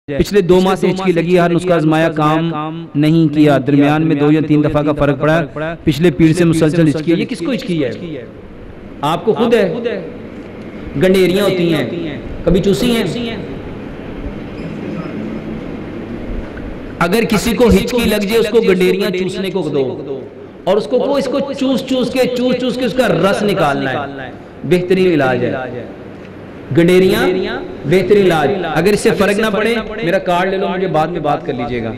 पिछले 2 माह से हिचकी लगी, हर नुस्खा आजमाया, काम नहीं किया। दरमियान में 2 या 3 दफा का फर्क पड़ा। पिछले पीढ़ से मुसलसल हिचकी है। ये किसको हिचकी है? आपको खुद है? गंडेरियां होती हैं, कभी चूसी हैं? अगर किसी को हिचकी लग जाए उसको गंडेरियां चूसने को दो और उसको इसको चूस चूस के उसका रस निकालना है। बेहतरीन इलाज है गंडेरियां, बेहतरीन इलाज। अगर इससे फर्क ना पड़े मेरा कार्ड ले लो, मुझे बाद में बात कर लीजिएगा।